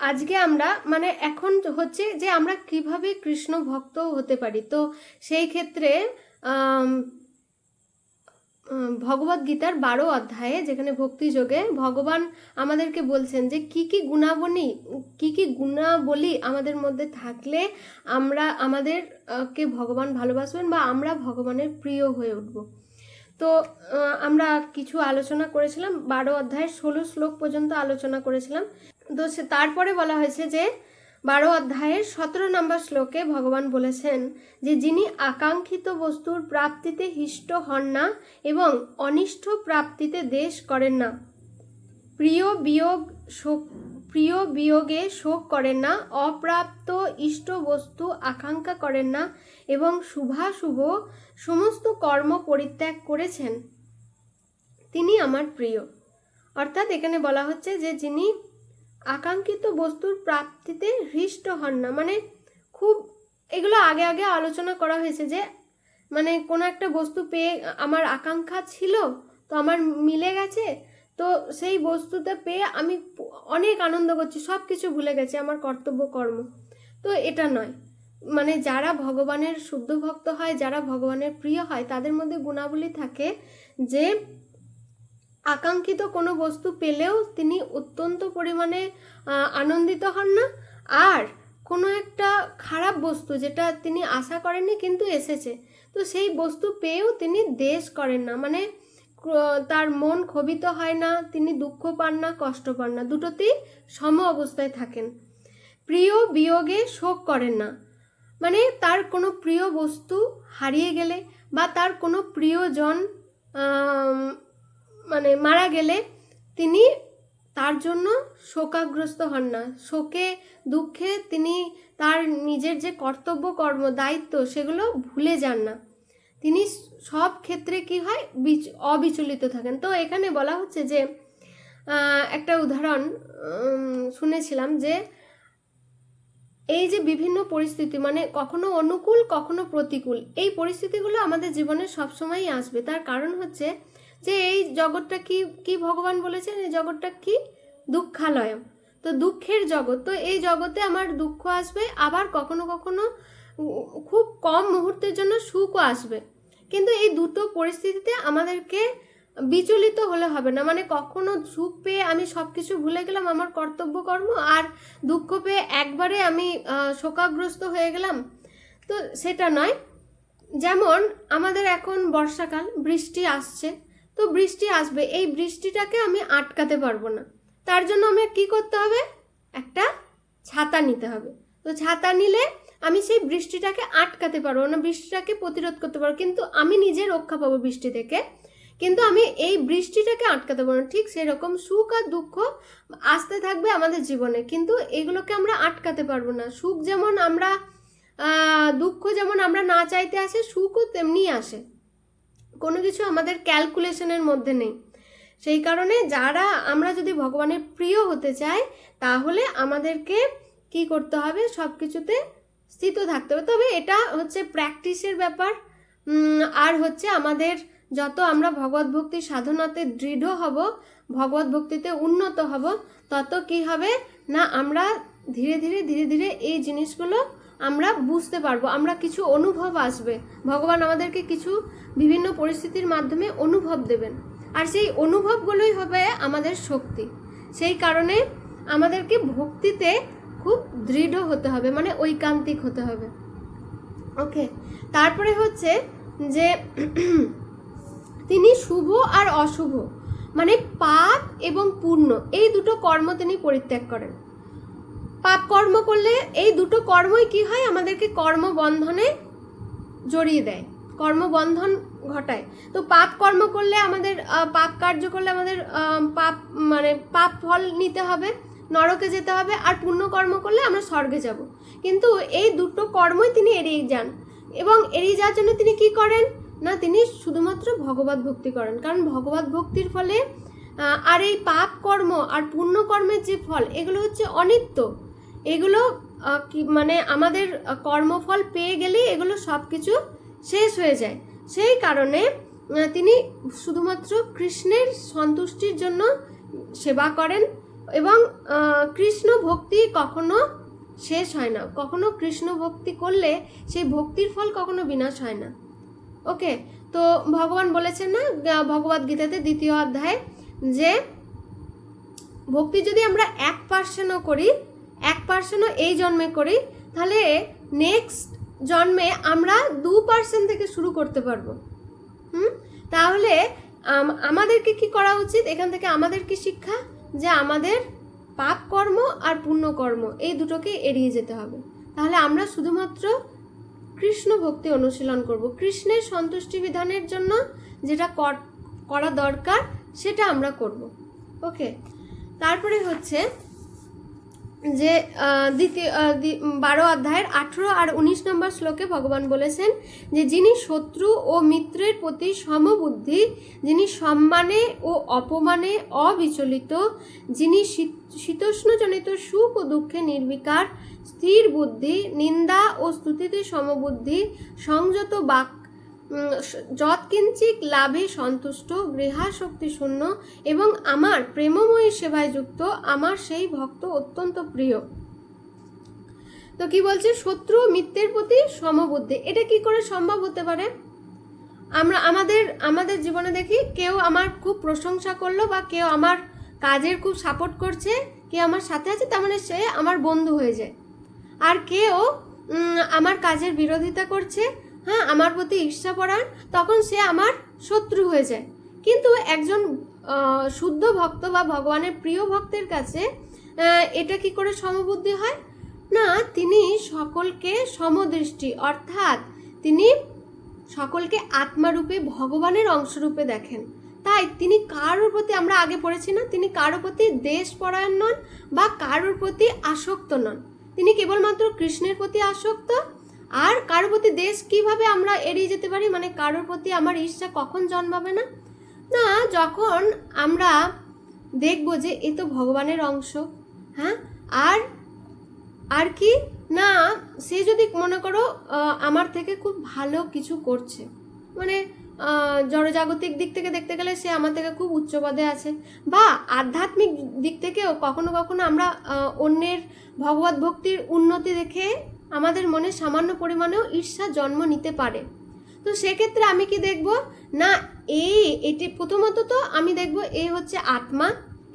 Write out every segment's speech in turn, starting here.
আজকে আমরা মানে এখন হচ্ছে যে আমরা কিভাবে কৃষ্ণ ভক্ত হতে পারি। তো সেই ক্ষেত্রে ভগবদ গীতার 12 অধ্যায়ে যেখানে ভক্তিযোগে ভগবান আমাদেরকে বলছেন যে কি কি গুণাবলী আমাদের মধ্যে থাকলে আমরা কে ভগবান ভালোবাসবেন বা আমরা ভগবানের প্রিয় হয়ে উঠব। তো আমরা কিছু আলোচনা করেছিলাম, 12 অধ্যায়ের 16 শ্লোক পর্যন্ত আলোচনা করেছিলাম। তো তারপরে বলা হয়েছে যে 12 অধ্যায়ের 17 নম্বর শ্লোকে ভগবান বলেছেন যে যিনি আকাঙ্ক্ষিত বস্তুর প্রাপ্তিতে হিষ্ট হন না এবং অনিষ্ট প্রাপ্তিতে দ্বেষ করেন না, প্রিয় বিয়োগে শোক করেন না, অপ্রাপ্ত ইষ্ট বস্তু আকাঙ্ক্ষা করেন না এবং শুভাশুভ সমস্ত কর্ম পরিত্যাগ করেছেন, তিনি আমার প্রিয়। অর্থাৎ এখানে বলা হচ্ছে যে যিনি আকাঙ্ক্ষিত বস্তুর প্রাপ্তিতে হৃষ্ট হন না, মানে খুব এগুলো আগে আগে আলোচনা করা হয়েছে যে মানে কোনো একটা বস্তু পেয়ে আমার আকাঙ্ক্ষা ছিল, তো আমার মিলে গেছে, তো সেই বস্তুটা পেয়ে আমি অনেক আনন্দ করছি, সব কিছু ভুলে গেছি আমার কর্তব্য কর্ম। তো এটা নয়, মানে যারা ভগবানের শুদ্ধ ভক্ত হয়, যারা ভগবানের প্রিয় হয়, তাদের মধ্যে গুণাবলী থাকে যে আকাঙ্ক্ষিত কোনো বস্তু পেলেও তিনি অত্যন্ত পরিমাণে আনন্দিত হন না, আর কোনো একটা খারাপ বস্তু যেটা তিনি আশা করেননি কিন্তু এসেছে, তো সেই বস্তু পেয়েও তিনি দ্বেষ করেন না, মানে তার মন ক্ষোভিত হয় না, তিনি দুঃখ পান না, কষ্ট পান না, দুটোতেই সম অবস্থায় থাকেন। প্রিয় বিয়োগে শোক করেন না, মানে তার কোনো প্রিয় বস্তু হারিয়ে গেলে বা তার কোনো প্রিয়জন মানে মারা গেলে তিনি তার জন্য শোকাগ্রস্ত হন না, শোকে দুঃখে তিনি তার নিজের যে কর্তব্য কর্ম দায়িত্ব সেগুলো ভুলে যান না, তিনি সব ক্ষেত্রে কি হয় অবিচলিত থাকেন। তো এখানে বলা হচ্ছে যে একটা উদাহরণ শুনেছিলাম যে এই যে বিভিন্ন পরিস্থিতি, মানে কখনো অনুকূল কখনো প্রতিকূল, এই পরিস্থিতিগুলো আমাদের জীবনে সবসময়ই আসবে। তার কারণ হচ্ছে যে এই জগৎটা কি ভগবান বলেছেন এই জগৎটা কি দুঃখালয়, তো দুঃখের জগৎ। তো এই জগতে আমার দুঃখ আসবে, আবার কখনো কখনো খুব কম মুহূর্তের জন্য সুখও আসবে, কিন্তু এই দুটো পরিস্থিতিতে আমাদেরকে বিচলিত হলে হবে না, মানে কখনো সুখ পেয়ে আমি সব কিছু ভুলে গেলাম আমার কর্তব্য কর্ম, আর দুঃখ পেয়ে একবারে আমি শোকাগ্রস্ত হয়ে গেলাম, তো সেটা নয়। যেমন আমাদের এখন বর্ষাকাল, বৃষ্টি আসছে, তো বৃষ্টি আসবে, এই বৃষ্টিটাকে আমি আটকাতে পারবো না, তার জন্য আমার কি করতে হবে, একটা ছাতা নিতে হবে। তো ছাতা নিলে আমি সেই বৃষ্টিটাকে আটকাতে পারবো না, বৃষ্টিটাকে প্রতিরোধ করতে পারবো, কিন্তু আমি নিজে রক্ষা পাবো বৃষ্টি থেকে, কিন্তু আমি এই বৃষ্টিটাকে আটকাতে পারবো না। ঠিক সেরকম সুখ আর দুঃখ আসতে থাকবে আমাদের জীবনে, কিন্তু এগুলোকে আমরা আটকাতে পারবো না। সুখ যেমন আমরা দুঃখ যেমন আমরা না চাইতে আসে, সুখও তেমনি আসে, কোনো কিছু আমাদের ক্যালকুলেশনের মধ্যে নেই। সেই কারণে যারা আমরা যদি ভগবানের প্রিয় হতে চাই, তাহলে আমাদেরকে কি করতে হবে, সব কিছুতে স্থিত থাকতে হবে। তবে এটা হচ্ছে প্র্যাকটিসের ব্যাপার, আর হচ্ছে আমাদের যত আমরা ভগবত ভক্তি সাধনাতে দৃঢ় হব, ভগবত ভক্তিতে উন্নত হব, তত কি হবে না আমরা ধীরে ধীরে এই জিনিসগুলো আমরা বুঝতে পারবো, আমরা কিছু অনুভব আসবে, ভগবান আমাদেরকে কিছু বিভিন্ন পরিস্থিতির মাধ্যমে অনুভব দেবেন, আর সেই অনুভবগুলোই হবে আমাদের শক্তি। সেই কারণে আমাদেরকে ভক্তিতে খুব দৃঢ় হতে হবে, মানে ঐকান্তিক হতে হবে। ওকে, তারপরে হচ্ছে যে তিনি শুভ আর অশুভ, মানে পাপ এবং পুণ্য, এই দুটো কর্ম তিনি পরিত্যাগ করেন। পাপ কর্ম করলে এই দুটো কর্মই কি হয়, আমাদেরকে কর্মবন্ধনে জড়িয়ে দেয়, কর্মবন্ধন ঘটায়। তো পাপ কর্ম করলে আমাদের পাপ কার্য করলে আমাদের পাপ ফল নিতে হবে, নরকে যেতে হবে, আর পুণ্য কর্ম করলে আমরা স্বর্গে যাব। কিন্তু এই দুটো কর্মই তিনি এড়িয়ে যান, এবং এড়িয়ে যাওয়ার জন্য তিনি কি করেন না, তিনি শুধুমাত্র ভগবত ভক্তি করেন, কারণ ভগবত ভক্তির ফলে আর এই পাপ কর্ম আর পুণ্য কর্মের যে ফল, এগুলো হচ্ছে অনিত্য, এগুলো মানে আমাদের কর্মফল পেয়ে গেলেই এগুলো সব কিছু শেষ হয়ে যায়। সেই কারণে তিনি শুধুমাত্র কৃষ্ণের সন্তুষ্টির জন্য সেবা করেন, এবং কৃষ্ণ ভক্তি কখনো শেষ হয় না, কখনো কৃষ্ণ ভক্তি করলে সেই ভক্তির ফল কখনো বিনাশ হয় না। ওকে, তো ভগবান বলেছেন না ভগবদ গীতাতে 2য় অধ্যায়ে যে ভক্তি যদি আমরা 1%ও করি, 1%ও এই জন্মে করি, তাহলে নেক্সট জন্মে আমরা 2% থেকে শুরু করতে পারবো। তাহলে আমাদেরকে কি করা উচিত? এখান থেকে আমাদের কি শিক্ষা? যে আমাদের পাপ কর্ম আর পুণ্য কর্ম এই দুটোকে এড়িয়ে যেতে হবে। তাহলে আমরা শুধুমাত্র কৃষ্ণ ভক্তি অনুশীলন করব, কৃষ্ণের সন্তুষ্টি বিধানের জন্য যেটা করা দরকার সেটা আমরা করব। ওকে, তারপরে হচ্ছে যে 12 অধ্যায়ের 18 আর 19 নম্বর শ্লোকে ভগবান বলেছেন যে যিনি শত্রু ও মিত্রের প্রতি সমবুদ্ধি, যিনি সম্মানে ও অপমানে অবিচলিত, যিনি শীতোষ্ণজনিত সুখ ও দুঃখে নির্বিকার, স্থির বুদ্ধি, নিন্দা ও স্তুতিতে সমবুদ্ধি, সংযত বাক, যৎকিঞ্চিৎ লাভে সন্তুষ্ট, গৃহাসক্তি শূন্য এবং আমার প্রেমময়ী সেবায় যুক্ত, আমার সেই ভক্ত অত্যন্ত প্রিয়। তো কি বলছে? শত্রু ও মিত্রের প্রতি সমবুদ্ধি। এটা কি করে সম্ভব হতে পারে? আমরা আমাদের জীবনে দেখি কেউ আমার খুব প্রশংসা করলো বা কেউ আমার কাজের খুব সাপোর্ট করছে, কেউ আমার সাথে আছে, তার মানে সে আমার বন্ধু হয়ে যায়। আর কেউ আমার কাজের বিরোধিতা করছে, হ্যাঁ, আমার প্রতি ঈর্ষাপরায়ণ, তখন সে আমার শত্রু হয়ে যায়। কিন্তু একজন শুদ্ধ ভক্ত বা ভগবানের প্রিয় ভক্তের কাছে এটা কি করে সমবুদ্ধি হয়? না, তিনি সকলকে সমদৃষ্টি, অর্থাৎ তিনি সকলকে আত্মারূপে ভগবানের অংশরূপে দেখেন। তাই তিনি কারোর প্রতি, আমরা আগে পড়েছি না, তিনি কারোর প্রতি দেশপরায়ণ নন বা কারোর প্রতি আসক্ত নন, তিনি কেবলমাত্র কৃষ্ণের প্রতি আসক্ত। আর কারোর প্রতি দেশ কিভাবে আমরা এড়িয়ে যেতে পারি? মানে কারোর প্রতি আমার ঈর্ষা কখন জন্মাবে না? না, যখন আমরা দেখবো যে এ তো ভগবানের অংশ, হ্যাঁ, আর কি না, সে যদি মনে করো আমার থেকে খুব ভালো কিছু করছে, মানে জড়জাগতিক দিক থেকে দেখতে গেলে সে আমার থেকে খুব উচ্চ পদে আছে, বা আধ্যাত্মিক দিক থেকেও কখনো কখনো আমরা অন্যের ভগবত ভক্তির উন্নতি দেখে আমাদের মনে সামান্য পরিমাণেও ঈর্ষা জন্ম নিতে পারে। তো সেক্ষেত্রে আমি কি দেখব? না, এটি প্রথমত তো আমি দেখব এ হচ্ছে আত্মা,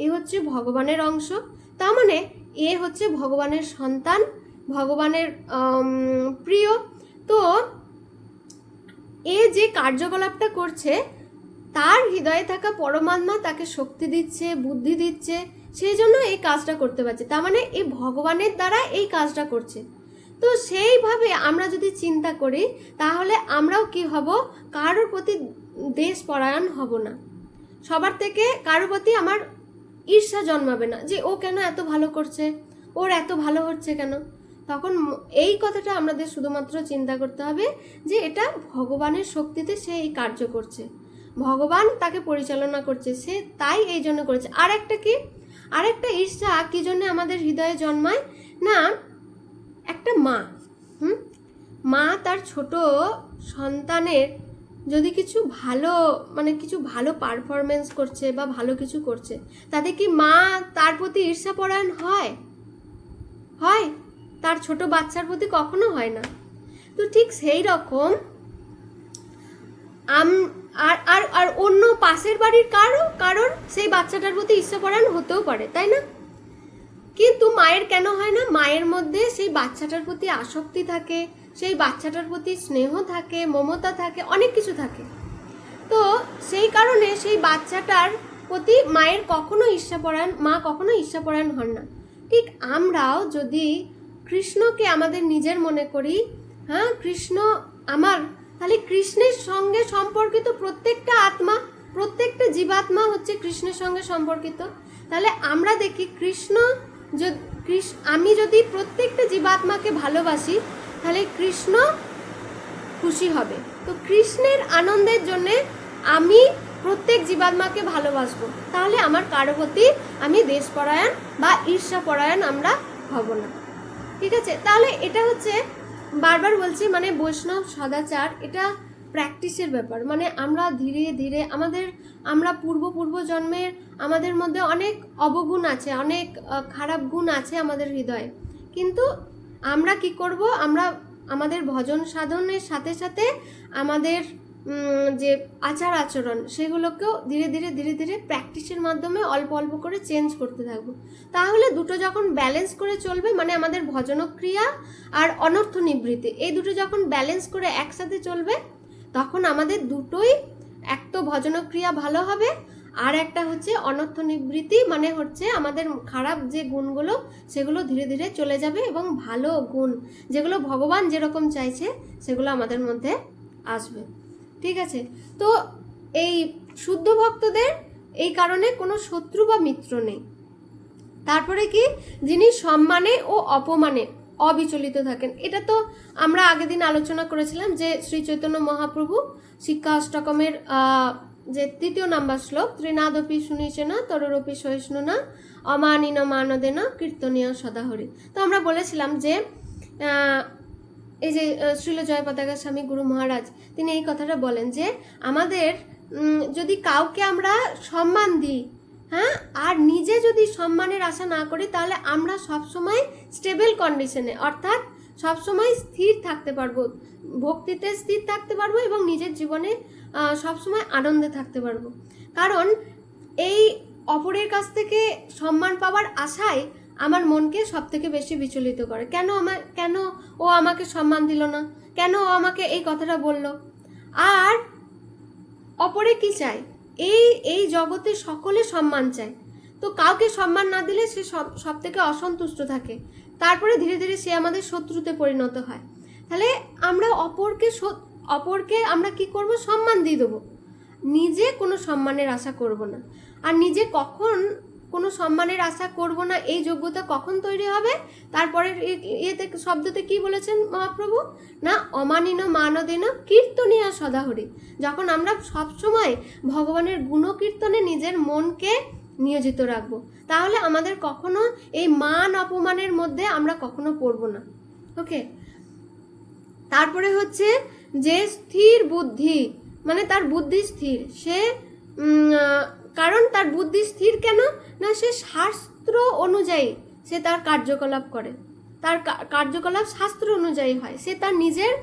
এ হচ্ছে ভগবানের অংশ, তার মানে এ হচ্ছে ভগবানের সন্তান, ভগবানের প্রিয়। তো এ যে কার্যকলাপটা করছে তার হৃদয়ে থাকা পরমাত্মা তাকে শক্তি দিচ্ছে, বুদ্ধি দিচ্ছে, সেই জন্য এই কাজটা করতে পারছে, তার মানে এই ভগবানের দ্বারা এই কাজটা করছে। তো সেইভাবে আমরা যদি চিন্তা করি তাহলে আমরাও কি হব? কারোর প্রতি দেশপরায়ণ হব না, সবার থেকে কারোর প্রতি আমার ঈর্ষা জন্মাবে না যে ও কেন এত ভালো করছে, ওর এত ভালো হচ্ছে কেন। তখন এই কথাটা আমাদের শুধুমাত্র চিন্তা করতে হবে যে এটা ভগবানের শক্তিতে সে এই কার্য করছে, ভগবান তাকে পরিচালনা করছে, সে তাই এই জন্য করেছে। আর একটা কি, আর একটা ঈর্ষা কি জন্য আমাদের হৃদয়ে জন্মায়? না, একটা মা তার ছোট সন্তানের যদি কিছু ভালো, মানে কিছু ভালো পারফরমেন্স করছে বা ভালো কিছু করছে, তাতে কি মা তার প্রতি ঈর্ষাপরায়ণ হয়? তার ছোট বাচ্চার প্রতি কখনো হয় না। তো ঠিক সেই রকম আর অন্য পাশের বাড়ির কারোর সেই বাচ্চাটার প্রতি ঈর্ষাপরায়ণ হতেও পারে, তাই না? কিন্তু মায়ের কেন হয় না? মায়ের মধ্যে সেই বাচ্চাটার প্রতি আসক্তি থাকে, সেই বাচ্চাটার প্রতি স্নেহ থাকে, মমতা থাকে, অনেক কিছু থাকে। তো সেই কারণে সেই বাচ্চাটার প্রতি মায়ের কখনো ঈর্ষাপরায়ণ, মা কখনো ঈর্ষাপরায়ণ হন না। ঠিক আমরাও যদি কৃষ্ণকে আমাদের নিজের মনে করি, হ্যাঁ, কৃষ্ণ আমার, তাহলে কৃষ্ণের সঙ্গে সম্পর্কিত প্রত্যেকটা আত্মা, প্রত্যেকটা জীবাত্মা হচ্ছে কৃষ্ণের সঙ্গে সম্পর্কিত। তাহলে আমরা দেখি আমি যদি প্রত্যেকটা জীবাত্মাকে ভালোবাসি তাহলে কৃষ্ণ খুশি হবে। তো কৃষ্ণের আনন্দের জন্যে আমি প্রত্যেক জীবাত্মাকে ভালোবাসবো, তাহলে আমার কারো প্রতি আমি দেশপরায়ণ বা ঈর্ষাপরায়ণ আমরা হব না। ঠিক আছে? তাহলে এটা হচ্ছে, বারবার বলছি, মানে বৈষ্ণব সদাচার এটা প্র্যাকটিসের ব্যাপার। মানে আমরা ধীরে ধীরে আমাদের আমরা পূর্ব জন্মের আমাদের মধ্যে অনেক অবগুণ আছে, অনেক খারাপ গুণ আছে আমাদের হৃদয়ে, কিন্তু আমরা কি করব, আমরা আমাদের ভজন সাধনের সাথে সাথে আমাদের যে আচার আচরণ সেগুলোকেও ধীরে ধীরে প্র্যাকটিসের মাধ্যমে অল্প অল্প করে চেঞ্জ করতে থাকবো। তাহলে দুটো যখন ব্যালেন্স করে চলবে, মানে আমাদের ভজনক্রিয়া আর অনর্থ নিবৃত্তি, এই দুটো যখন ব্যালেন্স করে একসাথে চলবে, তখন আমাদের দুটোই, এক তো ভজনক্রিয়া ভালো হবে, আর একটা হচ্ছে অনর্থ নিবৃত্তি, মানে হচ্ছে আমাদের খারাপ যে গুণগুলো সেগুলো ধীরে ধীরে চলে যাবে এবং ভালো গুণ যেগুলো ভগবান যেরকম চাইছে সেগুলো আমাদের মধ্যে আসবে। ঠিক আছে? তো এই শুদ্ধ ভক্তদের এই কারণে কোনো শত্রু বা মিত্র নেই। তারপরে কি, যিনি সম্মানে ও অপমানে অবিচলিত থাকেন। এটা তো আমরা আগের দিন আলোচনা করেছিলাম যে শ্রী চৈতন্য মহাপ্রভু শিক্ষা অষ্টকমের যে 3 নম্বর শ্লোক, ত্রিনাদপি শুনিছে না তরুরপি সহিষ্ণু না অমানিন মানদেন কীর্তনীয় সদাহরি। তো আমরা বলেছিলাম যে এই যে শ্রীল জয়পতাকা স্বামী গুরু মহারাজ তিনি এই কথাটা বলেন যে আমাদের যদি কাউকে আমরা সম্মান দিই, হ্যাঁ, আর নিজে যদি সম্মানের আশা না করি, তাহলে আমরা সবসময় স্টেবল কন্ডিশনে, অর্থাৎ সবসময় স্থির থাকতে পারবো, ভক্তিতে স্থির থাকতে পারবো এবং নিজের জীবনে সবসময় আনন্দে থাকতে পারবো। কারণ এই অপরের কাছ থেকে সম্মান পাওয়ার আশায় আমার মনকে সব থেকে বেশি বিচলিত করে। কেন ও আমাকে সম্মান দিল না, কেন ও আমাকে এই কথাটা বলল। আর অপরে কি চায়, এই জগতে সকলে সম্মান চায়, তো কাউকে সম্মান না দিলে সে সব থেকে অসন্তুষ্ট থাকে, তারপরে ধীরে ধীরে সে আমাদের শত্রুতে পরিণত হয়। তাহলে আমরা অপরকে আমরা কি করব, সম্মান দিয়ে দেবো, নিজে কোনো সম্মানের আশা করব না। আর নিজে কখন কোনো সম্মানের আশা করব না, এই যোগ্যতা কখন তৈরি হবে, তারপরে ইয়েতে শব্দতে কি বলেছেন মহাপ্রভু, না অমানিন মানদেন কীর্তনীয় সদাহরি। যখন আমরা সবসময় ভগবানের গুণকীর্তনে নিজের মনকে নিয়োজিত রাখবো, তাহলে আমাদের কখনো এই মান অপমানের মধ্যে আমরা কখনো পড়বো না। ওকে, তারপরে হচ্ছে যে স্থির বুদ্ধি, মানে তার বুদ্ধি স্থির, সে কারণ তার বুদ্ধি স্থির কেন না, সে শাস্ত্র অনুযায়ী সে তার কার্যকলাপ করে, তার কার্যকলাপ শাস্ত্র অনুযায়ী হয়, সে তার নিজের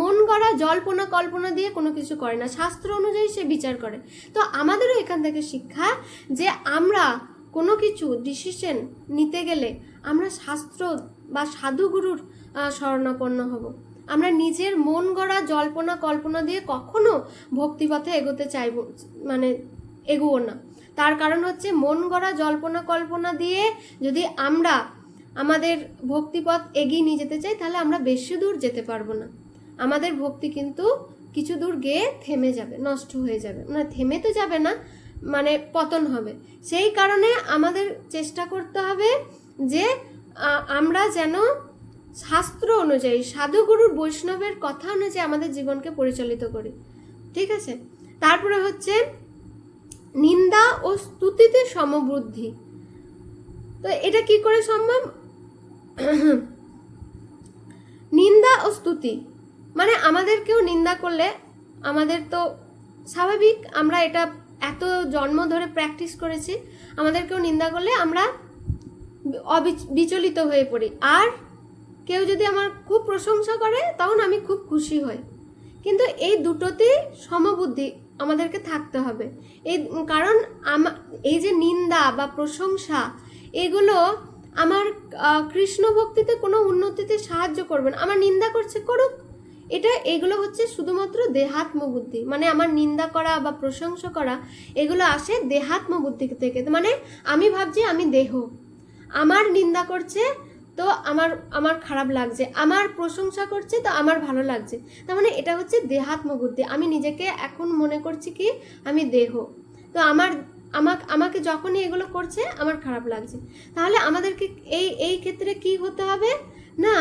মন গড়া জল্পনা কল্পনা দিয়ে কোনো কিছু করে না, শাস্ত্র অনুযায়ী সে বিচার করে। তো আমাদেরও এখান থেকে শিক্ষা যে আমরা কোনো কিছু ডিসিশন নিতে গেলে আমরা শাস্ত্র বা সাধুগুরুর শরণাপন্ন হব। আমরা নিজের মন গড়া জল্পনা কল্পনা দিয়ে কখনো ভক্তিপথে এগোতে চাইব, মানে এগোবো না। তার কারণ হচ্ছে মন গড়া জল্পনা কল্পনা দিয়ে যদি আমরা আমাদের ভক্তিপথ এগিয়ে নিয়ে যেতে চাই, তাহলে আমরা বেশি দূর যেতে পারবো না। আমাদের ভক্তি কিন্তু কিছু দূর গিয়ে থেমে যাবে, নষ্ট হয়ে যাবে, মানে থেমে তো যাবে না, মানে পতন হবে। সেই কারণে আমাদের চেষ্টা করতে হবে যে আমরা যেন শাস্ত্র অনুযায়ী, সাধুগুরুর বৈষ্ণবের কথা অনুযায়ী আমাদের জীবনকে পরিচালিত করি। ঠিক আছে? তারপরে হচ্ছে নিন্দা ও স্তুতিতে সমবুদ্ধি। তো এটা কি করে সম্ভব? নিন্দা ও স্তুতি মানে আমাদের কেউ নিন্দা করলে আমাদের তো স্বাভাবিক, আমরা এটা এত জন্ম ধরে প্র্যাকটিস করেছি, আমাদের কেউ নিন্দা করলে আমরা বিচলিত হয়ে পড়ি। আর কেউ যদি আমার খুব প্রশংসা করে তখন আমি খুব খুশি হই। কিন্তু এই দুটোতেই সমবুদ্ধি আমাদেরকে থাকতে হবে। কারণ এই যে নিন্দা বা প্রশংসা, এগুলো আমার কৃষ্ণ ভক্তিতে কোনো উন্নতিতে সাহায্য করবে না। আমার নিন্দা করছে, করুক, এগুলো হচ্ছে শুধুমাত্র দেহাত্ম বুদ্ধি। মানে আমার নিন্দা করা বা প্রশংসা করা এগুলো আসে দেহাত্ম বুদ্ধি থেকে। মানে আমি ভাবছি আমি দেহ, আমার নিন্দা করছে তো আমার খারাপ লাগছে, আমার প্রশংসা করছে তো আমার ভালো লাগছে। তার মানে এটা হচ্ছে দেহাত্ম বুদ্ধি। আমি নিজেকে এখন মনে করছি কি আমি দেহ, তো আমাকে যখনই এগুলো করছে আমার খারাপ লাগছে। তাহলে আমাদেরকে এই ক্ষেত্রে কি হতে হবে না,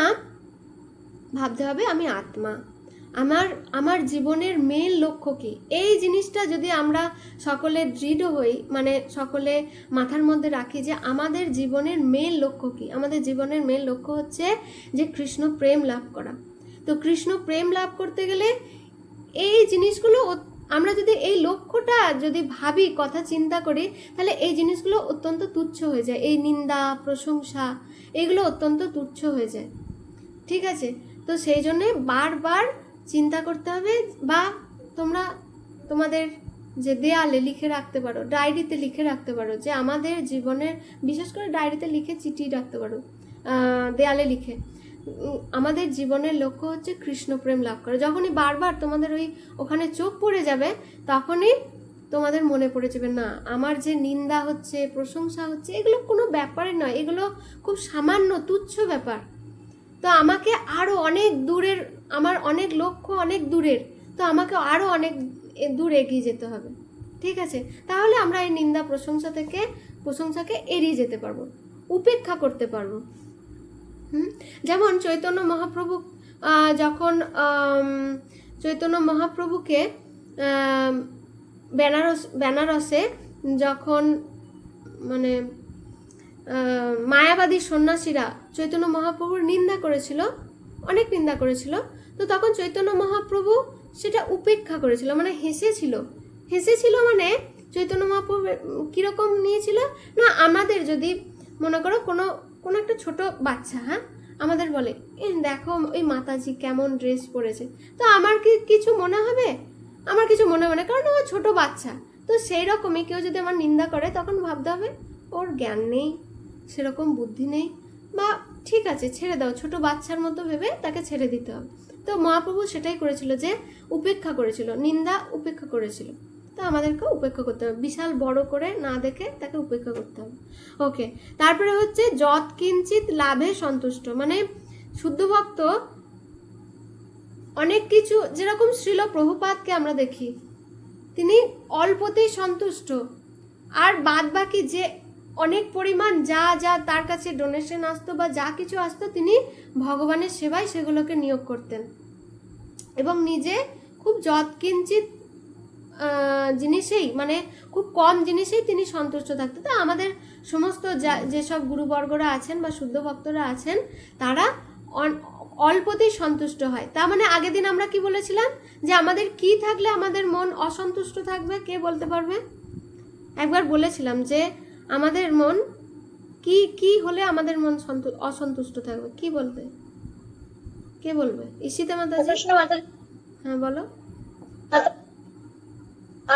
ভাবতে হবে আমি আত্মা, আমার জীবনের মেন লক্ষ্য কি। এই জিনিসটা যদি আমরা সকলে দৃঢ় হই, মানে সকলে মাথার মধ্যে রাখি যে আমাদের জীবনের মেন লক্ষ্য কি। আমাদের জীবনের মেন লক্ষ্য হচ্ছে যে কৃষ্ণ প্রেম লাভ করা। তো কৃষ্ণ প্রেম লাভ করতে গেলে এই জিনিসগুলো আমরা যদি এই লক্ষ্যটা যদি ভাবি, কথা চিন্তা করি, তাহলে এই জিনিসগুলো অত্যন্ত তুচ্ছ হয়ে যায়। এই নিন্দা, প্রশংসা, এগুলো অত্যন্ত তুচ্ছ হয়ে যায়। ঠিক আছে? তো সেই জন্যে বারবার চিন্তা করতে হবে, বা তোমরা তোমাদের যে দেয়ালে লিখে রাখতে পারো, ডায়েরিতে লিখে রাখতে পারো, যে আমাদের জীবনের, বিশেষ করে ডায়েরিতে লিখে, চিঠি রাখতে পারো, দেয়ালে লিখে, আমাদের জীবনের লক্ষ্য হচ্ছে কৃষ্ণপ্রেম লাভ করা। যখনই বারবার তোমাদের ওখানে চোখ পড়ে যাবে, তখনই তোমাদের মনে পড়ে যাবে, না, আমার যে নিন্দা হচ্ছে, প্রশংসা হচ্ছে, এগুলো কোনো ব্যাপারই নয়, এগুলো খুব সামান্য তুচ্ছ ব্যাপার। তো আমাকে আরও অনেক দূরের, আমার অনেক লক্ষ্য অনেক দূরের, তো আমাকে আরও অনেক দূর এগিয়ে যেতে হবে। ঠিক আছে? তাহলে আমরা এই নিন্দা প্রশংসাকে এড়িয়ে যেতে পারবো, উপেক্ষা করতে পারবো। যেমন চৈতন্য মহাপ্রভু যখন চৈতন্য মহাপ্রভুকে বেনারসে যখন মানে মায়াবাদী সন্ন্যাসীরা চৈতন্য মহাপ্রভুর নিন্দা করেছিল, অনেক নিন্দা করেছিল, তো তখন চৈতন্য মহাপ্রভু সেটা উপেক্ষা করেছিল, মানে হেসেছিল। মানে চৈতন্য মহাপ্রভু কীরকম নিয়েছিল না, আমাদের যদি মনে করো কোনো একটা ছোট বাচ্চা, হ্যাঁ, আমাদের বলে, দেখো ওই মাতাজি কেমন ড্রেস পরেছে, তো আমার কি কিছু মনে হবে? আমার কিছু মনে হবে না, কারণ ও ছোট বাচ্চা। তো সেই রকমই কেউ যদি আমার নিন্দা করে, তখন ভাবতে হবে ওর জ্ঞান নেই, সেরকম বুদ্ধি নেই, বা ঠিক আছে ছেড়ে দাও, ছোট বাচ্চার মতো ভেবে তাকে ছেড়ে দিতে হবে। তো মহাপ্রভু সেটাই করেছিল, যে উপেক্ষা করেছিল, নিন্দা উপেক্ষা করেছিল। তো আমাদেরকে উপেক্ষা করতে হবে, বিশাল বড় করে না দেখে তাকে উপেক্ষা করতে হবে। ওকে, তারপরে হচ্ছে যৎ কিঞ্চিত লাভে সন্তুষ্ট, মানে শুদ্ধ ভক্ত অনেক কিছু, যেরকম শ্রীল প্রভুপাদকে আমরা দেখি, তিনি অল্পতেই সন্তুষ্ট, আর বাদ বাকি যে অনেক পরিমাণ যা তার কাছে ডোনেশন আসতো বা যা কিছু আসতো, তিনি ভগবানের সেবায় সেগুলোকে নিয়োগ করতেন, এবং নিজে খুব যৎকিঞ্চিত জিনিসেই, মানে খুব কম জিনিসেই তিনি সন্তুষ্ট থাকতেন। তো আমাদের সমস্ত যেসব গুরুবর্গরা আছেন বা শুদ্ধ ভক্তরা আছেন, তারা অল্পতেই সন্তুষ্ট হয়। তার মানে আগের দিন আমরা কি বলেছিলাম, যে আমাদের কি থাকলে আমাদের মন অসন্তুষ্ট থাকবে, কে বলতে পারবে? একবার বলেছিলাম যে আমাদের মন কি হলে আমাদের মন অসন্তুষ্ট থাকবে, কি বলবে? কে বলবে? ঈশিতা মাতাজি। হ্যাঁ বলো।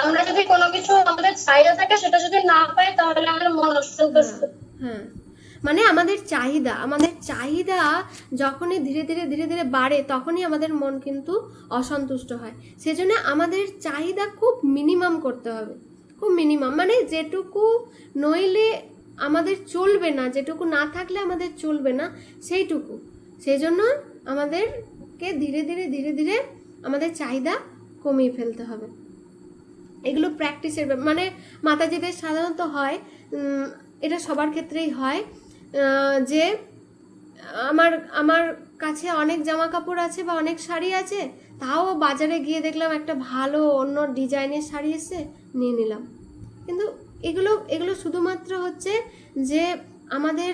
আমরা যদি কোনো কিছু আমাদের চাহিদা থাকে, সেটা যদি না পাই, তাহলে আমাদের মন অসন্তুষ্ট। হ্যাঁ, মানে আমাদের চাহিদা যখনই ধীরে ধীরে বাড়ে, তখনই আমাদের মন কিন্তু অসন্তুষ্ট হয়। সেজন্য আমাদের চাহিদা খুব মিনিমাম করতে হবে, খুব মিনিমাম, মানে যেটুকু নইলে আমাদের চলবে না, যেটুকু না থাকলে আমাদের চলবে না, সেইটুকু। সেই জন্য আমাদেরকে ধীরে ধীরে আমাদের চাহিদা কমিয়ে ফেলতে হবে। এগুলো প্র্যাকটিসের, মানে মাতাজিদের সাধারণত হয়, এটা সবার ক্ষেত্রেই হয়, যে আমার কাছে অনেক জামা কাপড় আছে বা অনেক শাড়ি আছে, তাও বাজারে গিয়ে দেখলাম একটা ভালো অন্য ডিজাইনের শাড়ি এসে নিয়ে নিলাম। কিন্তু এগুলো শুধুমাত্র হচ্ছে যে আমাদের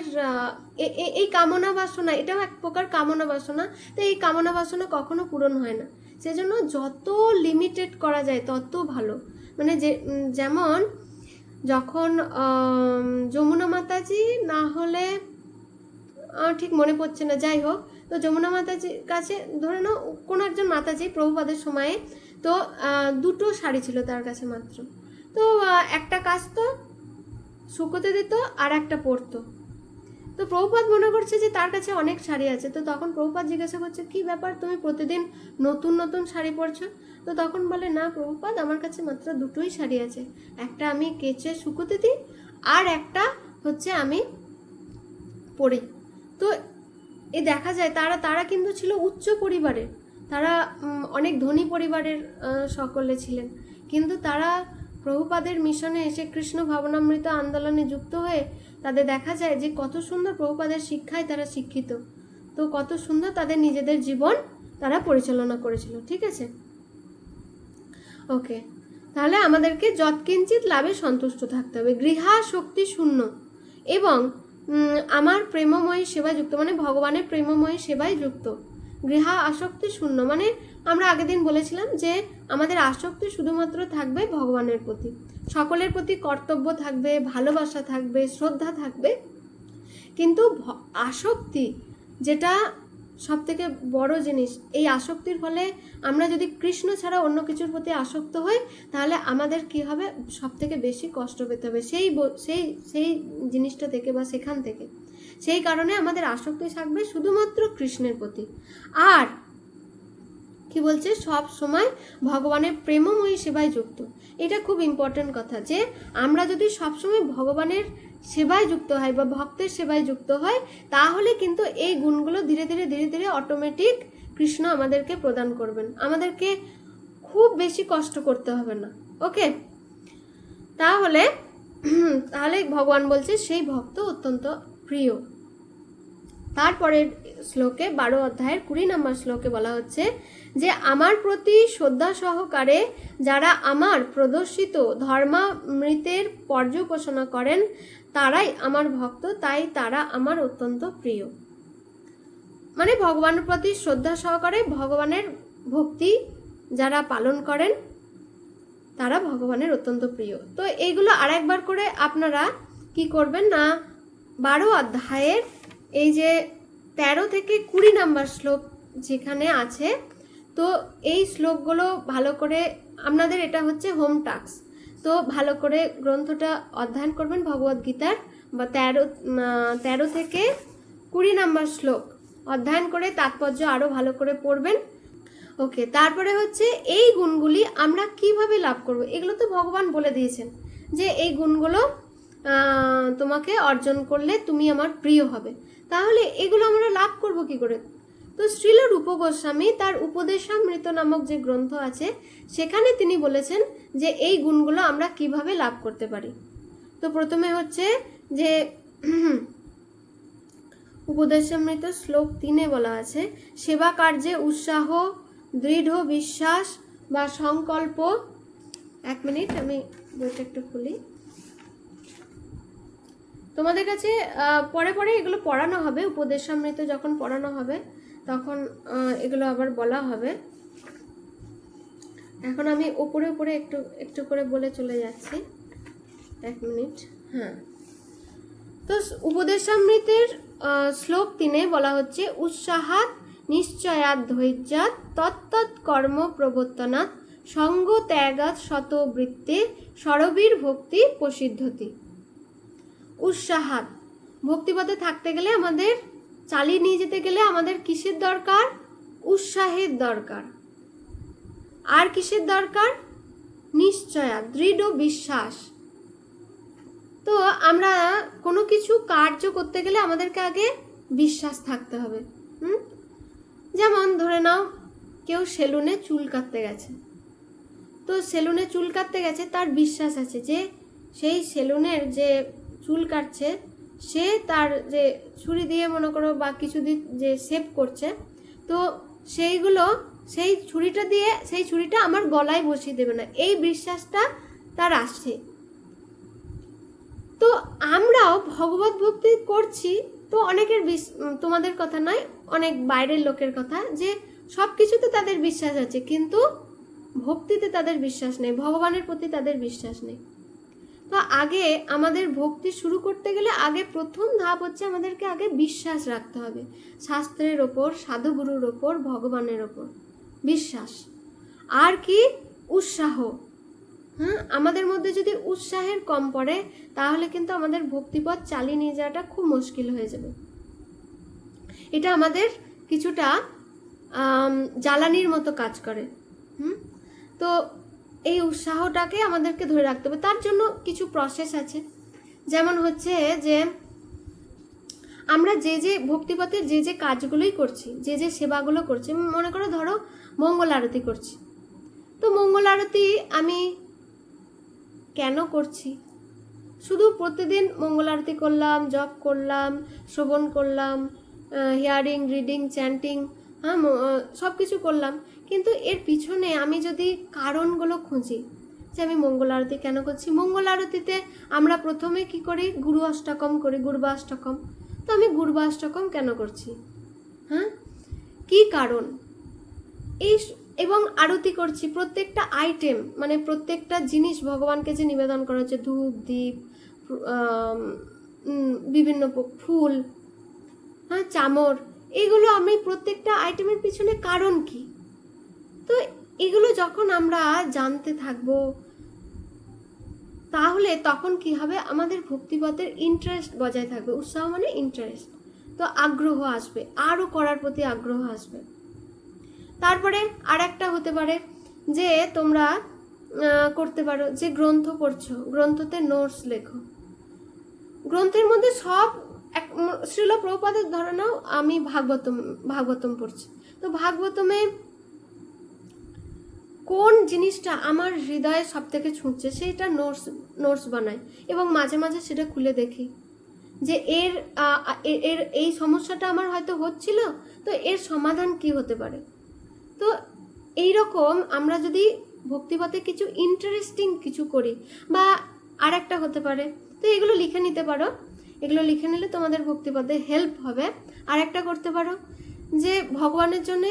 এই কামনা বাসনা, এটাও এক প্রকার কামনা বাসনা। তো এই কামনা বাসনা কখনো পূরণ হয় না, সেজন্য যত লিমিটেড করা যায় তত ভালো। মানে যেমন যখন যমুনা মাতাজি, না হলে ঠিক মনে পড়ছে না, যাই হোক, তো যমুনা মাতাজির কাছে ধরে নাও কোনো একজন মাতাজি প্রভুপাদের সময়ে, তো দুটো শাড়ি ছিল তার কাছে মাত্র, তো একটা কাচতো, শুকোতে দিত, আর একটা পরতো। তো প্রভুপাদ মনে করছে যে তার কাছে অনেক শাড়ি আছে। তো তখন প্রভুপাদ জিজ্ঞাসা করছে, কি ব্যাপার, তুমি প্রতিদিন নতুন শাড়ি পরছো? তো তখন বলে, না প্রভুপাদ, আমার কাছে মাত্র দুটোই শাড়ি আছে, একটা আমি কেচে শুকোতে দিই, আর একটা হচ্ছে আমি পরি। তো এ দেখা যায় তারা কিন্তু ছিল উচ্চ পরিবারের, তারা অনেক ধনী পরিবারের সকলে ছিলেন, কিন্তু তারা প্রভুপাদের মিশনে এসে কৃষ্ণ ভাবনামৃত আন্দোলনে যুক্ত হয়ে তাদের দেখা যায় যে কত সুন্দর প্রভুপাদের শিক্ষায় তারা শিক্ষিত, তো কত সুন্দর তাদের নিজেদের জীবন তারা পরিচালনা করেছিল। ঠিক আছে, ওকে, তাহলে আমাদেরকে যৎকিঞ্চিত লাভে সন্তুষ্ট থাকতে হবে, গৃহা শক্তি শূন্য, এবং আমার প্রেমময়ী সেবায় যুক্ত, মানে ভগবানের প্রেমময়ী সেবায় যুক্ত। গৃহা আসক্তি শূন্য, মানে আমরা আগের দিন বলেছিলাম যে আমাদের আসক্তি শুধুমাত্র থাকবে ভগবানের প্রতি, সকলের প্রতি কর্তব্য থাকবে, ভালোবাসা থাকবে, শ্রদ্ধা থাকবে, কিন্তু আসক্তি যেটা সব থেকে বড় জিনিস, এই আসক্তির ফলে আমরা যদি কৃষ্ণ ছাড়া অন্য কিছুর প্রতি আসক্ত হই তাহলে আমাদের কি হবে, সব থেকে বেশি কষ্ট পেতে হবে সেই সেই সেই জিনিসটা থেকে বা সেখান থেকে। সেই কারণে আমাদের আসক্তি থাকবে শুধুমাত্র কৃষ্ণের প্রতি। আর কি বলছে, সব সময় ভগবানের প্রেমময়ী সেবায় যুক্ত। এটা খুব ইম্পর্টেন্ট কথা, যে আমরা যদি সবসময় ভগবানের সেবায় যুক্ত হয় বা ভক্তের সেবায় যুক্ত হয় তাহলে কিন্তু এই গুণগুলো ধীরে ধীরে ধীরে ধীরে অটোমেটিক কৃষ্ণ আমাদেরকে প্রদান করবেন, আমাদেরকে খুব বেশি কষ্ট করতে হবে না। ওকে, তাহলে ভগবান বলছে সেই ভক্ত অত্যন্ত প্রিয়। তারপরের শ্লোকে 12 অধ্যায়ের 20 নম্বর শ্লোকে বলা হচ্ছে যে আমার প্রতি শ্রদ্ধা সহকারে যারা আমার প্রদর্শিত ধর্মামৃতের পর্যবেক্ষণা করেন তারাই আমার ভক্ত, তাই তারা আমার অত্যন্ত প্রিয়। মানে ভগবানের প্রতি শ্রদ্ধা সহকারে ভগবানের ভক্তি যারা পালন করেন তারা ভগবানের অত্যন্ত প্রিয়। তো এইগুলো আরেকবার করে আপনারা কি করবেন না, 12 অধ্যায়ের এই যে 13 থেকে 20 নম্বর শ্লোক যেখানে আছে, তো এই শ্লোকগুলো ভালো করে আপনাদের, এটা হচ্ছে হোম টাস্ক, তো ভালো করে গ্রন্থটা অধ্যয়ন করবেন ভগবদ্গীতার, বা 13 থেকে 20 নম্বর শ্লোক অধ্যয়ন করে তাৎপর্য আরও ভালো করে পড়বেন। ওকে, তারপরে হচ্ছে এই গুণগুলি আমরা কিভাবে লাভ করব, এগুলো তো ভগবান বলে দিয়েছেন যে এই গুণগুলো তোমাকে অর্জন করলে তুমি আমার প্রিয় হবে। তাহলে এগুলো আমরা লাভ করব কি করে? তো শ্রীল রূপ গোস্বামী তার উপদেশামৃত নামক যে গ্রন্থ আছে সেখানে তিনি বলেছেন যে এই গুণগুলো আমরা কিভাবে লাভ করতে পারি। তো প্রথমে হচ্ছে যে উপদেশামৃত শ্লোক 3-এ বলা আছে সেবা কার্যে উৎসাহ, দৃঢ় বিশ্বাস বা সংকল্প। এক মিনিট, আমি বইটা একটু খুলি। তোমাদের কাছে পরে পরে এগুলো পড়ানো হবে, উপদেশামৃত যখন পড়ানো হবে তখন এগুলো আবার বলা হবে। এখন আমি উপরে উপরে একটু একটু করে বলে চলে যাচ্ছি। এক মিনিট। হ্যাঁ, তো উপদেশামৃতের শ্লোক 3-এ বলা হচ্ছে উৎসাহাত নিশ্চয়াত ধৈর্যাত তত্তৎ কর্ম প্রবর্তনাৎ সঙ্গ ত্যাগাৎ শত বৃত্তে সরবীর ভক্তি প্রসিদ্ধতি। উৎসাহাত, ভক্তিপথে থাকতে গেলে, আমাদের চালিয়ে নিয়ে যেতে গেলে আমাদের কিসের দরকার? উৎসাহের দরকার। আর কিসের দরকার? নিশ্চয়া, দৃঢ় বিশ্বাস। তো আমরা কোনো কিছু কার্য করতে গেলে আমাদেরকে আগে বিশ্বাস থাকতে হবে। যেমন ধরে নাও কেউ সেলুনে চুল কাটতে গেছে, তো সেলুনে চুল কাটতে গেছে, তার বিশ্বাস আছে যে সেই সেলুনের যে চুল কাটছে সে তার যে ছুরি দিয়ে মনে করো বা কিছু দিয়ে যে শেভ করছে, তো সেইগুলো সেই ছুরিটা আমার গলায় বসিয়ে দেবে না, এই বিশ্বাসটা তার আসছে। তো আমরাও ভগবত ভক্তি করছি, তো অনেকের তোমাদের কথা নয়, অনেক বাইরের লোকের কথা, যে সব কিছুতে তাদের বিশ্বাস আছে কিন্তু ভক্তিতে তাদের বিশ্বাস নেই, ভগবানের প্রতি তাদের বিশ্বাস নেই। তো আগে আমাদের ভক্তি শুরু করতে গেলে আগে প্রথম ধাপ হচ্ছে আমাদেরকে আগে বিশ্বাস রাখতে হবে শাস্ত্রের ওপর, সাধুগুরুর ওপর, ভগবানের ওপর বিশ্বাস। আর কি? উৎসাহ। আমাদের মধ্যে যদি উৎসাহের কম পড়ে তাহলে কিন্তু আমাদের ভক্তিপথ চালিয়ে নিয়ে যাওয়াটা খুব মুশকিল হয়ে যাবে। এটা আমাদের কিছুটা জ্বালানির মতো কাজ করে। তো এই উৎসাহটাকে আমাদেরকে ধরে রাখতে হবে। তার জন্য কিছু প্রসেস আছে, যেমন হচ্ছে যে আমরা যে যে ভক্তিপথের যে যে কাজগুলোই করছি, যে যে সেবাগুলো করছি, মনে করো ধরো মঙ্গল আরতি করছি, তো মঙ্গল আরতি আমি কেন করছি? শুধু প্রতিদিন মঙ্গল আরতি করলাম, জপ করলাম, শ্রবণ করলাম, হিয়ারিং, রিডিং, চ্যান্টিং, সব কিছু করলাম, কিন্তু এর পিছনে আমি যদি কারণগুলো খুঁজি যে আমি মঙ্গল আরতি কেন করছি। মঙ্গল আরতিতে আমরা প্রথমে কি করি? গুরু অষ্টকম করি, গুরবা অষ্টকম। তো আমি গুরবা অষ্টকম কেন করছি? কি কারণ, এবং আরতি করছি, প্রত্যেকটা আইটেম মানে প্রত্যেকটা জিনিস ভগবানকে যে নিবেদন করা হচ্ছে, ধূপ দীপ, বিভিন্ন ফুল, হ্যাঁ, চামর, এগুলো আমি প্রত্যেকটা আইটেমের পিছনে কারণ কি। তো এগুলো যখন আমরা জানতে থাকবো তাহলে তখন কি হবে, আমাদের ভক্তিপথের ইন্টারেস্ট বজায় থাকবে। উৎসাহ মানে ইন্টারেস্ট, তো আগ্রহ আসবে, আরো করার প্রতি আগ্রহ আসবে। তারপরে আর একটা হতে পারে যে তোমরা করতে পারো যে গ্রন্থ পড়ছো, গ্রন্থতে নোটস লেখো। গ্রন্থের মধ্যে সব শ্রীল প্রভুপাদের ধরে নাও, আমি ভাগবতম পড়ছি, তো ভাগবতমে কোন জিনিসটা আমার হৃদয়ে সব থেকে ছুঁচ্ছে সেইটা নোটস বানাই, এবং মাঝে মাঝে সেটা খুলে দেখি যে এর এই সমস্যাটা আমার হয়তো হচ্ছিল, তো এর সমাধান কি হতে পারে। তো এইরকম আমরা যদি ভক্তিপথে কিছু ইন্টারেস্টিং কিছু করি, বা আর একটা হতে পারে, তো এগুলো লিখে নিতে পারো, এগুলো লিখে নিলে তোমাদের ভক্তিপথে হেল্প হবে। আর একটা করতে পারো যে ভগবানের জন্য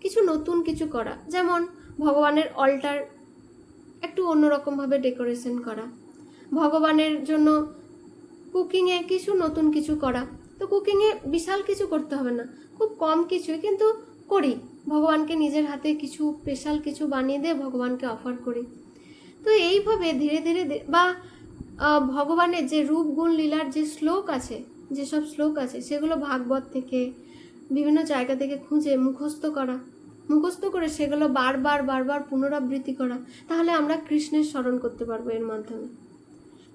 কিছু নতুন কিছু করা, যেমন ভগবানের অল্টার একটু অন্যরকমভাবে ডেকোরেশন করা, ভগবানের জন্য কুকিংয়ে কিছু নতুন কিছু করা। তো কুকিংয়ে বিশাল কিছু করতে হবে না, খুব কম কিছুই কিন্তু করি, ভগবানকে নিজের হাতে কিছু স্পেশাল কিছু বানিয়ে দিয়ে ভগবানকে অফার করি। তো এইভাবে ধীরে ধীরে বা ভগবানের যে রূপ গুণ লীলার যে শ্লোক আছে, যেসব শ্লোক আছে সেগুলো ভাগবত থেকে বিভিন্ন জায়গা থেকে খুঁজে মুখস্থ করে সেগুলো বারবার পুনরাবৃত্তি করা, তাহলে আমরা কৃষ্ণের স্মরণ করতে পারবো এর মাধ্যমে।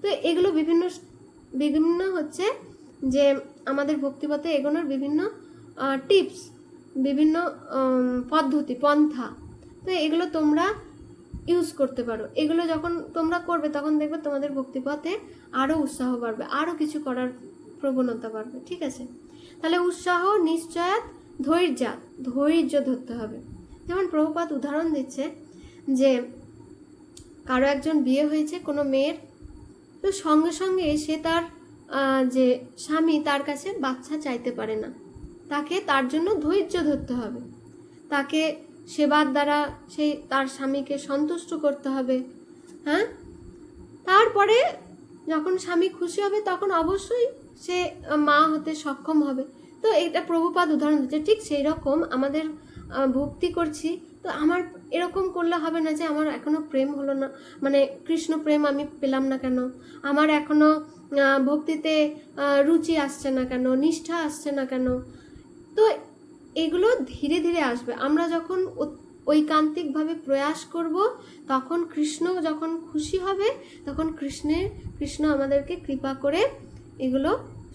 তো এগুলো বিভিন্ন হচ্ছে যে আমাদের ভক্তিপথে এগোনোর বিভিন্ন টিপস, বিভিন্ন পদ্ধতি পন্থা। তো এগুলো তোমরা ইউজ করতে পারো। এগুলো যখন তোমরা করবে তখন দেখবে তোমাদের ভক্তিপথে আরও উৎসাহ বাড়বে, আরও কিছু করার প্রবণতা বাড়বে। ঠিক আছে, তাহলে উৎসাহ, নিশ্চয়াত, ধৈর্য ধরতে হবে। যেমন প্রভুপাদ উদাহরণ দিচ্ছে যে কারো একজন বিয়ে হয়েছে কোনো মেয়ের, তো সঙ্গে সঙ্গে সে তার যে স্বামী তার কাছে বাচ্চা চাইতে পারে না, তাকে তার জন্য ধৈর্য ধরতে হবে, তাকে সেবার দ্বারা সেই তার স্বামীকে সন্তুষ্ট করতে হবে। হ্যাঁ, তারপরে যখন স্বামী খুশি হবে তখন অবশ্যই সে মা হতে সক্ষম হবে। তো এটা প্রভুপাদ উদাহরণ দিচ্ছে। ঠিক সেই রকম আমাদের ভক্তি করছি, তো আমার এরকম করলে হবে না যে আমার এখনো প্রেম হলো না, মানে কৃষ্ণ প্রেম আমি পেলাম না কেন, আমার এখনো ভক্তিতে রুচি আসছে না কেন, নিষ্ঠা আসছে না কেন। তো এগুলো ধীরে ধীরে আসবে। আমরা যখন ঐকান্তিকভাবে প্রয়াস করব তখন কৃষ্ণ যখন খুশি হবে তখন কৃষ্ণ আমাদেরকে কৃপা করে এগুলো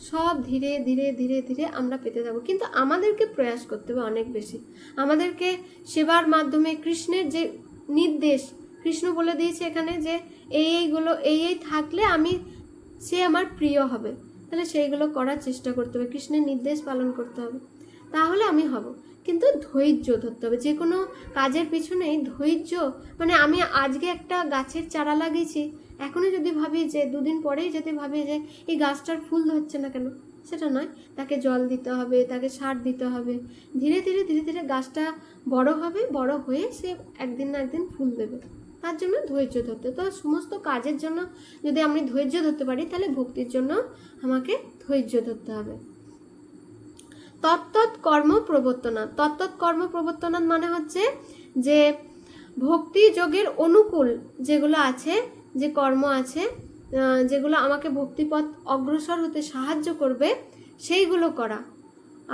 সব ধীরে ধীরে ধীরে ধীরে আমরা পেতে যাবো। কিন্তু আমাদেরকে প্রয়াস করতে হবে অনেক বেশি, আমাদেরকে সেবার মাধ্যমে কৃষ্ণের যে নির্দেশ, কৃষ্ণ বলে দিয়েছে এখানে যে এইগুলো এই থাকলে সে আমার প্রিয় হবে, তাহলে সেইগুলো করার চেষ্টা করতে হবে, কৃষ্ণের নির্দেশ পালন করতে হবে, তাহলে আমি হব। কিন্তু ধৈর্য ধরতে হবে, যে কোনো কাজের পিছনেই ধৈর্য। মানে আমি আজকে একটা গাছের চারা লাগিয়েছি, এখনই যদি ভাবি যে দুদিন পরেই যদি ভাবি যে এই গাছটার ফুল ধরছে না কেন, সেটা নয়, তাকে জল দিতে হবে, তাকে সার দিতে হবে, ধীরে ধীরে ধীরে ধীরে গাছটা বড় হবে, বড় হয়ে সে একদিন না একদিন ফুল দেবে। তার জন্য ধৈর্য ধরতে, তো সমস্ত কাজের জন্য যদি আমি ধৈর্য ধরতে পারি তাহলে ভক্তির জন্য আমাকে ধৈর্য ধরতে হবে। তত্তৎ কর্ম প্রবর্তনাৎ মানে হচ্ছে যে ভক্তি যোগের অনুকূল যেগুলো আছে, যে কর্ম আছে, যেগুলো আমাকে ভক্তিপথ অগ্রসর হতে সাহায্য করবে সেইগুলো করা।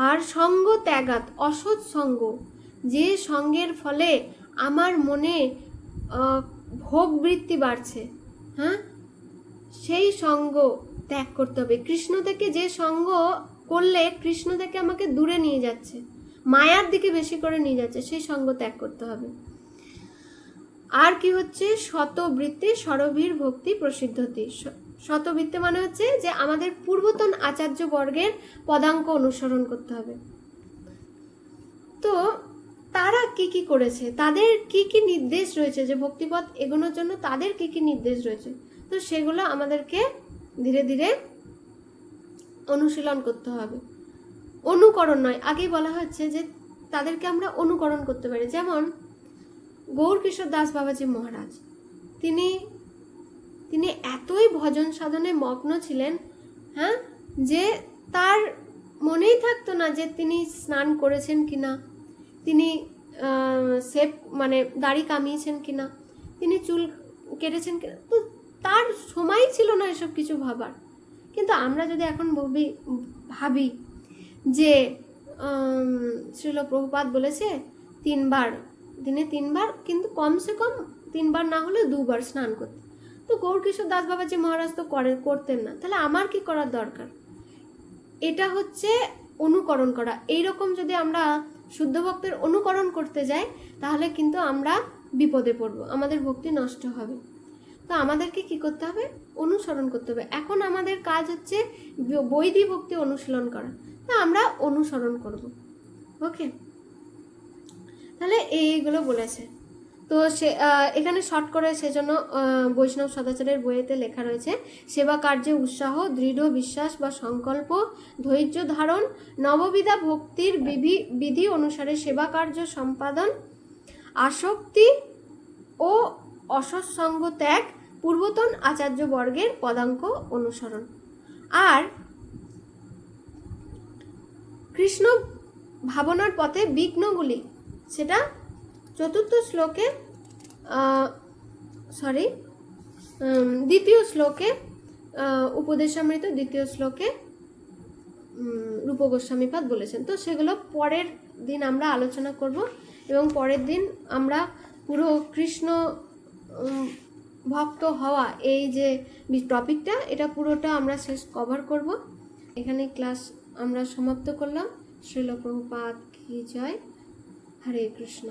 আর সঙ্গ ত্যাগাত, অসৎ সঙ্গ, যে সঙ্গের ফলে আমার মনে ভোগ বৃত্তি বাড়ছে, হ্যাঁ, সেই সঙ্গ ত্যাগ করতে হবে। কৃষ্ণ থেকে যে সঙ্গ করলে কৃষ্ণ থেকে আমাকে দূরে নিয়ে যাচ্ছে, মায়ার দিকে বেশি করে নিয়ে যাচ্ছে, সেই সঙ্গ ত্যাগ করতে হবে। আর কি হচ্ছে, শতবৃত্তি সরবীর ভক্তি প্রসিদ্ধতি। শতবৃত্তি মানে হচ্ছে যে আমাদের পূর্বতন আচার্য বর্গের পদাঙ্ক অনুসরণ করতে হবে। তো তারা কি কি করেছে, তাদের কি কি নির্দেশ রয়েছে, যে ভক্তিপথ এগোনোর জন্য তাদের কি কি নির্দেশ রয়েছে, তো সেগুলো আমাদেরকে ধীরে ধীরে অনুশীলন করতে হবে। অনুকরণ নয়, আগেই বলা হচ্ছে যে তাদেরকে আমরা অনুকরণ করতে পারি। যেমন গৌরকিশোর দাস বাবাজি মহারাজ, তিনি তিনি এতই ভজন সাধনে মগ্ন ছিলেন, হ্যাঁ, যে তার মনেই থাকতো না যে তিনি স্নান করেছেন কিনা, তিনি সেভ মানে দাড়ি কামিয়েছেন কিনা, তিনি চুল কেটেছেন কিনা, তো তার সময় ছিল না এসব কিছু ভাবার। কিন্তু আমরা যদি এখন ভাবি যে শ্রীল প্রভুপাদ বলেছে 3 বার, দিনে 3 বার, কিন্তু কমসে কম 3 বার না হলে 2 বার স্নান করতে, তো গৌরকিশোর দাস বাবাজি মহারাজ তো করতেন না, তাহলে আমার কি করার দরকার? এটা হচ্ছে অনুকরণ করা। এইরকম যদি আমরা শুদ্ধ ভক্তের অনুকরণ করতে যাই তাহলে কিন্তু আমরা বিপদে পড়বো, আমাদের ভক্তি নষ্ট হবে। তো আমাদেরকে কি করতে হবে? অনুসরণ করতে হবে। এখন আমাদের কাজ হচ্ছে বৈদিক ভক্তি অনুশীলন করা, তো আমরা অনুসরণ করব। ওকে, তাহলে এইগুলো বলেছে। তো সে এখানে শর্ট করে সেজন্য বৈষ্ণব সদাচারের বইয়েতে লেখা রয়েছে, সেবা কার্যে উৎসাহ, দৃঢ় বিশ্বাস বা সংকল্প, ধৈর্য ধারণ, নববিধা ভক্তির বিধি অনুসারে সেবা কার্য সম্পাদন, আসক্তি ও অসৎসঙ্গ ত্যাগ, পূর্বতন আচার্যবর্গের পদাঙ্ক অনুসরণ। আর কৃষ্ণ ভাবনার পথে বিঘ্নগুলি, সেটা চতুর্থ শ্লোকে দ্বিতীয় শ্লোকে উপদেশামৃত দ্বিতীয় শ্লোকে রূপ গোস্বামীপাদ বলেছেন। তো সেগুলো পরের দিন আমরা আলোচনা করব, এবং পরের দিন আমরা পুরো কৃষ্ণ ভক্ত হওয়া এই যে টপিকটা, এটা পুরোটা আমরা কভার করব। এখানে ক্লাস আমরা সমাপ্ত করলাম। শ্রীল প্রভুপাদ কি জয়। হরে কৃষ্ণ।